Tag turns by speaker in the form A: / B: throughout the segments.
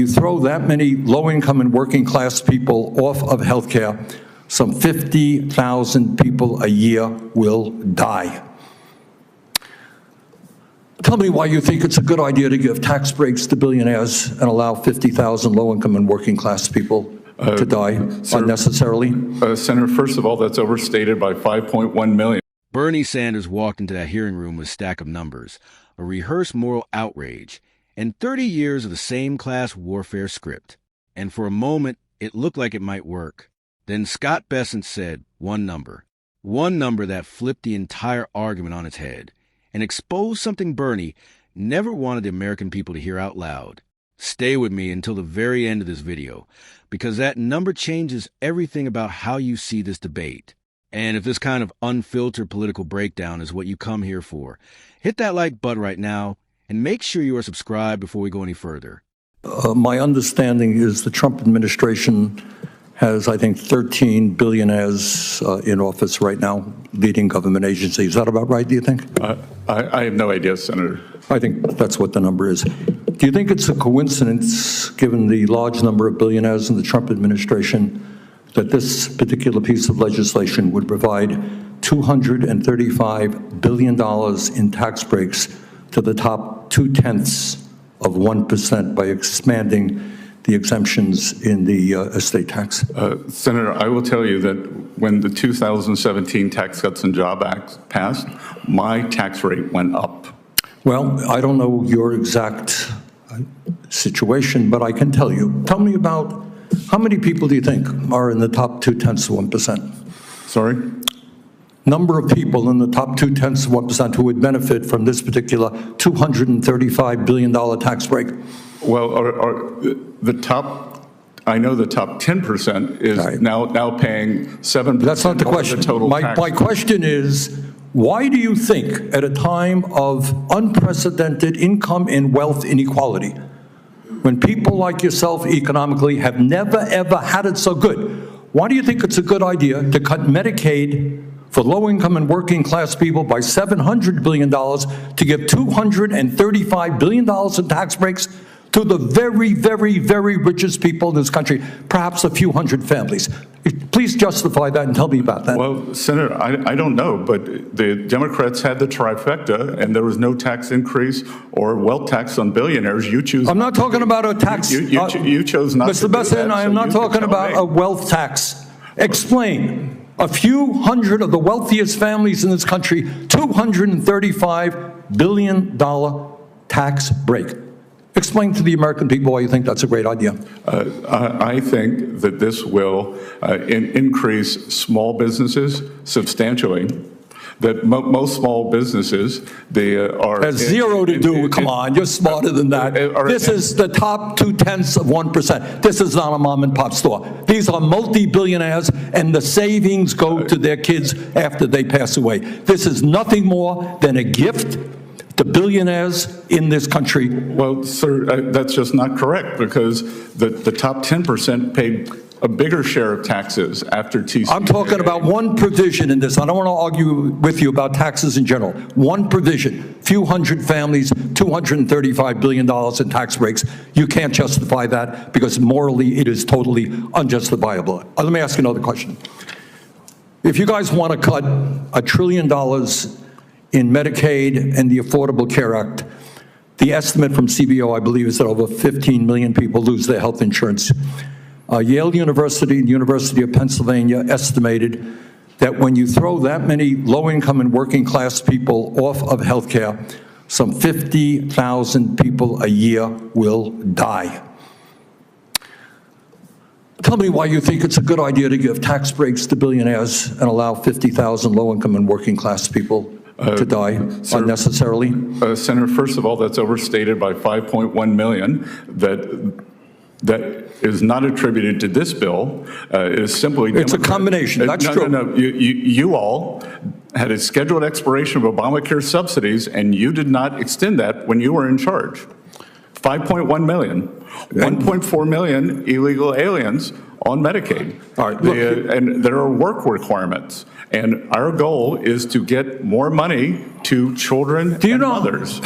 A: You throw that many low-income and working-class people off of health care, some 50,000 people a year will die. Tell me why you think it's a good idea to give tax breaks to billionaires and allow 50,000 low-income and working-class people to die unnecessarily?
B: Senator, first of all, that's overstated by 5.1 million.
C: Bernie Sanders walked into that hearing room with a stack of numbers, a rehearsed moral outrage, and 30 years of the same class warfare script. And for a moment, it looked like it might work. Then Scott Bessent said one number that flipped the entire argument on its head and exposed something Bernie never wanted the American people to hear out loud. Stay with me until the very end of this video, because that number changes everything about how you see this debate. And if this kind of unfiltered political breakdown is what you come here for, hit that like button right now and make sure you are subscribed before we go any further.
A: My understanding is the Trump administration has, I think, 13 billionaires in office right now, leading government agencies. Is that about right, do you think?
B: I have no idea, Senator.
A: I think that's what the number is. Do you think it's a coincidence, given the large number of billionaires in the Trump administration, that this particular piece of legislation would provide $235 billion in tax breaks to the top 0.2% by expanding the exemptions in the estate tax?
B: Senator, I will tell you that when the 2017 Tax Cuts and Jobs Act passed, my tax rate went up.
A: Well, I don't know your exact situation, but I can tell you. Tell me about how many people do you think are in the top 0.2%?
B: Sorry?
A: Number of people in the top 0.2% who would benefit from this particular $235 billion tax break.
B: Well, I know the top 10% is right. now paying 7%.
A: That's not the question.
B: The total tax.
A: My question is, why do you think at a time of unprecedented income and wealth inequality, when people like yourself economically have never, ever had it so good, why do you think it's a good idea to cut Medicaid for low-income and working-class people by $700 billion, to give $235 billion in tax breaks to the very, very, very richest people in this country, perhaps a few hundred families? Please justify that and tell me about that.
B: Well, Senator, I don't know, but the Democrats had the trifecta, and there was no tax increase or wealth tax on billionaires. You choose.
A: I'm not talking about a tax.
B: You chose not to do that.
A: Mr. Bessent, I am not talking about a wealth tax. Explain. A few hundred of the wealthiest families in this country, $235 billion tax break. Explain to the American people why you think that's a great idea.
B: I think that this will increase small businesses substantially. That most small businesses, they are...
A: Has zero to do with, come on, you're smarter than that. This is the top 0.2%. This is not a mom and pop store. These are multi-billionaires, and the savings go to their kids after they pass away. This is nothing more than a gift to billionaires in this country.
B: Well, sir, that's just not correct, because the top 10% paid a bigger share of taxes after TCJA.
A: I'm talking about one provision in this. I don't want to argue with you about taxes in general. One provision, few hundred families, $235 billion in tax breaks. You can't justify that because morally it is totally unjustifiable. Let me ask you another question. If you guys want to cut $1 trillion in Medicaid and the Affordable Care Act, the estimate from CBO, I believe, is that over 15 million people lose their health insurance. Yale University and the University of Pennsylvania estimated that when you throw that many low-income and working-class people off of health care, some 50,000 people a year will die. Tell me why you think it's a good idea to give tax breaks to billionaires and allow 50,000 low-income and working-class people to die unnecessarily?
B: Senator, first of all, that's overstated by 5.1 million. That is not attributed to this bill. It is simply
A: It's a combination. That's true.
B: No. You all had a scheduled expiration of Obamacare subsidies, and you did not extend that when you were in charge. 5.1 million. 1.4 million illegal aliens on Medicaid.
A: All right, look,
B: and there are work requirements. And our goal is to get more money to children and mothers.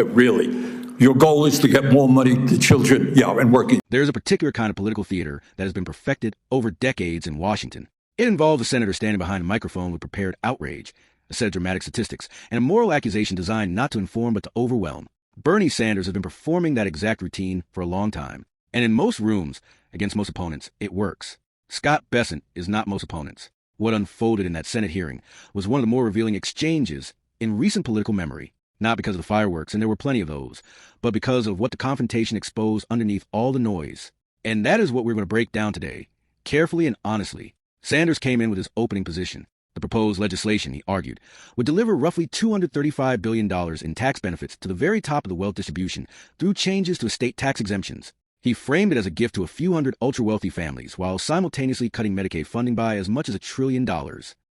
A: Really? Your goal is to get more money to children, and working.
C: There's a particular kind of political theater that has been perfected over decades in Washington. It involves a senator standing behind a microphone with prepared outrage, a set of dramatic statistics, and a moral accusation designed not to inform but to overwhelm. Bernie Sanders has been performing that exact routine for a long time. And in most rooms, against most opponents, it works. Scott Bessent is not most opponents. What unfolded in that Senate hearing was one of the more revealing exchanges in recent political memory. Not because of the fireworks, and there were plenty of those, but because of what the confrontation exposed underneath all the noise. And that is what we're going to break down today, carefully and honestly. Sanders came in with his opening position. The proposed legislation, he argued, would deliver roughly $235 billion in tax benefits to the very top of the wealth distribution through changes to estate tax exemptions. He framed it as a gift to a few hundred ultra-wealthy families while simultaneously cutting Medicaid funding by as much as $1 trillion.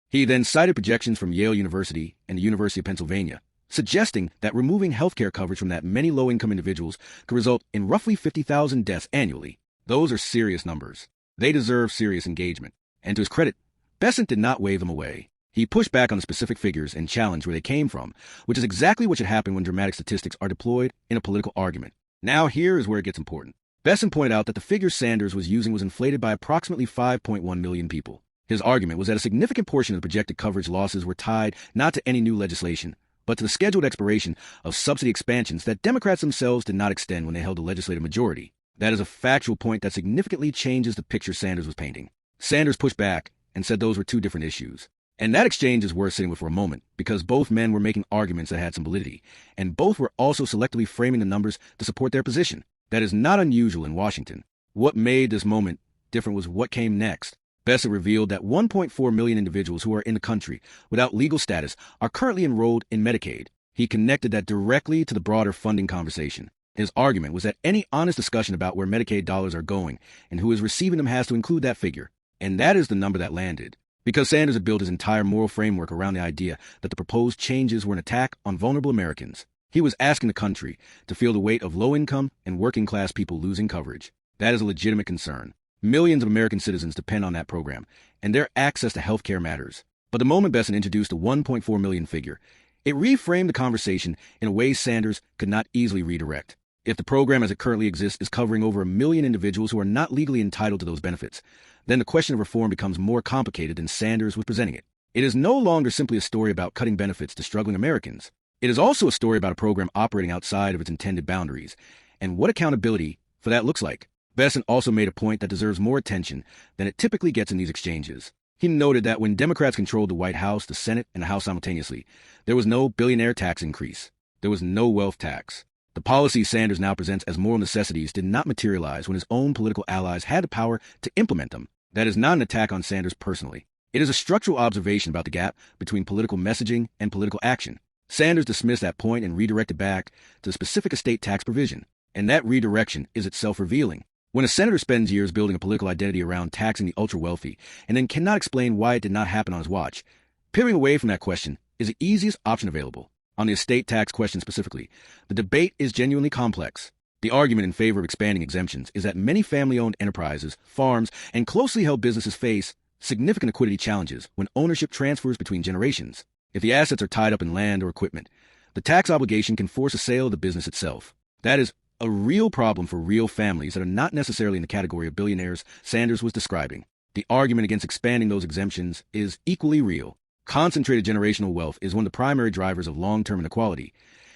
C: He then cited projections from Yale University and the University of Pennsylvania, suggesting that removing health care coverage from that many low-income individuals could result in roughly 50,000 deaths annually. Those are serious numbers. They deserve serious engagement. And to his credit, Bessent did not wave them away. He pushed back on the specific figures and challenged where they came from, which is exactly what should happen when dramatic statistics are deployed in a political argument. Now here is where it gets important. Bessent pointed out that the figure Sanders was using was inflated by approximately 5.1 million people. His argument was that a significant portion of the projected coverage losses were tied not to any new legislation, but to the scheduled expiration of subsidy expansions that Democrats themselves did not extend when they held a legislative majority. That is a factual point that significantly changes the picture Sanders was painting. Sanders pushed back and said those were two different issues. And that exchange is worth sitting with for a moment, because both men were making arguments that had some validity, and both were also selectively framing the numbers to support their position. That is not unusual in Washington. What made this moment different was what came next. Bessent revealed that 1.4 million individuals who are in the country without legal status are currently enrolled in Medicaid. He connected that directly to the broader funding conversation. His argument was that any honest discussion about where Medicaid dollars are going and who is receiving them has to include that figure. And that is the number that landed. Because Sanders had built his entire moral framework around the idea that the proposed changes were an attack on vulnerable Americans. He was asking the country to feel the weight of low-income and working-class people losing coverage. That is a legitimate concern. Millions of American citizens depend on that program, and their access to health care matters. But the moment Bessent introduced the 1.4 million figure, it reframed the conversation in a way Sanders could not easily redirect. If the program as it currently exists is covering over 1 million individuals who are not legally entitled to those benefits, then the question of reform becomes more complicated than Sanders was presenting it. It is no longer simply a story about cutting benefits to struggling Americans. It is also a story about a program operating outside of its intended boundaries, and what accountability for that looks like. Bessent also made a point that deserves more attention than it typically gets in these exchanges. He noted that when Democrats controlled the White House, the Senate, and the House simultaneously, there was no billionaire tax increase. There was no wealth tax. The policies Sanders now presents as moral necessities did not materialize when his own political allies had the power to implement them. That is not an attack on Sanders personally. It is a structural observation about the gap between political messaging and political action. Sanders dismissed that point and redirected back to the specific estate tax provision. And that redirection is itself revealing. When a senator spends years building a political identity around taxing the ultra-wealthy and then cannot explain why it did not happen on his watch, pivoting away from that question is the easiest option available. On the estate tax question specifically, the debate is genuinely complex. The argument in favor of expanding exemptions is that many family-owned enterprises, farms, and closely held businesses face significant liquidity challenges when ownership transfers between generations. If the assets are tied up in land or equipment, the tax obligation can force a sale of the business itself. That is a real problem for real families that are not necessarily in the category of billionaires Sanders was describing. The argument against expanding those exemptions is equally real. Concentrated generational wealth is one of the primary drivers of long-term inequality,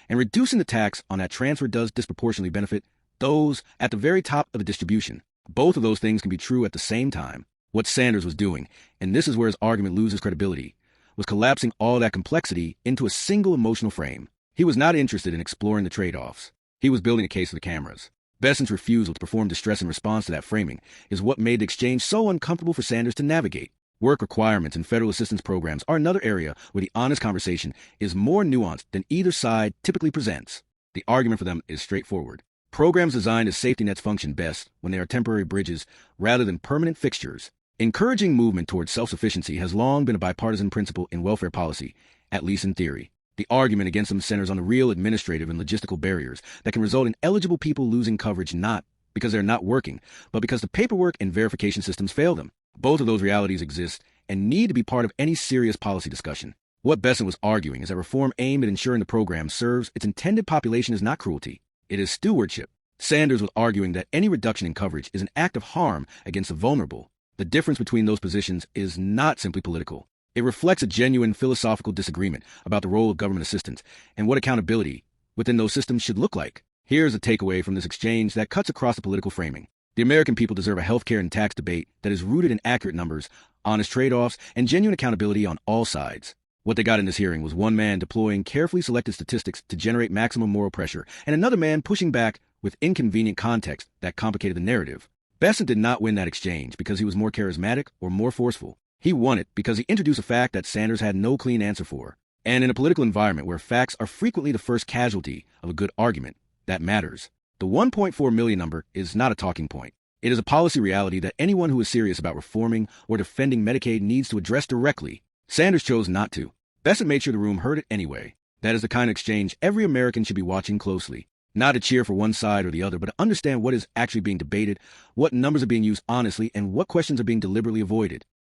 C: and reducing the tax on that transfer does disproportionately benefit those at the very top of the distribution. Both of those things can be true at the same time. What Sanders was doing, and this is where his argument loses credibility, was collapsing all that complexity into a single emotional frame. He was not interested in exploring the trade-offs. He was building a case for the cameras. Bessent's refusal to perform distress in response to that framing is what made the exchange so uncomfortable for Sanders to navigate. Work requirements and federal assistance programs are another area where the honest conversation is more nuanced than either side typically presents. The argument for them is straightforward. Programs designed as safety nets function best when they are temporary bridges rather than permanent fixtures. Encouraging movement towards self-sufficiency has long been a bipartisan principle in welfare policy, at least in theory. The argument against them centers on the real administrative and logistical barriers that can result in eligible people losing coverage not because they're not working, but because the paperwork and verification systems fail them. Both of those realities exist and need to be part of any serious policy discussion. What Bessent was arguing is that reform aimed at ensuring the program serves its intended population is not cruelty. It is stewardship. Sanders was arguing that any reduction in coverage is an act of harm against the vulnerable. The difference between those positions is not simply political. It reflects a genuine philosophical disagreement about the role of government assistance and what accountability within those systems should look like. Here's a takeaway from this exchange that cuts across the political framing. The American people deserve a healthcare and tax debate that is rooted in accurate numbers, honest trade-offs, and genuine accountability on all sides. What they got in this hearing was one man deploying carefully selected statistics to generate maximum moral pressure, and another man pushing back with inconvenient context that complicated the narrative. Besson did not win that exchange because he was more charismatic or more forceful. He won it because he introduced a fact that Sanders had no clean answer for. And in a political environment where facts are frequently the first casualty of a good argument, that matters. The 1.4 million number is not a talking point. It is a policy reality that anyone who is serious about reforming or defending Medicaid needs to address directly. Sanders chose not to. Besson made sure the room heard it anyway. That is the kind of exchange every American should be watching closely. Not to cheer for one side or the other, but to understand what is actually being debated, what numbers are being used honestly, and what questions are being deliberately avoided.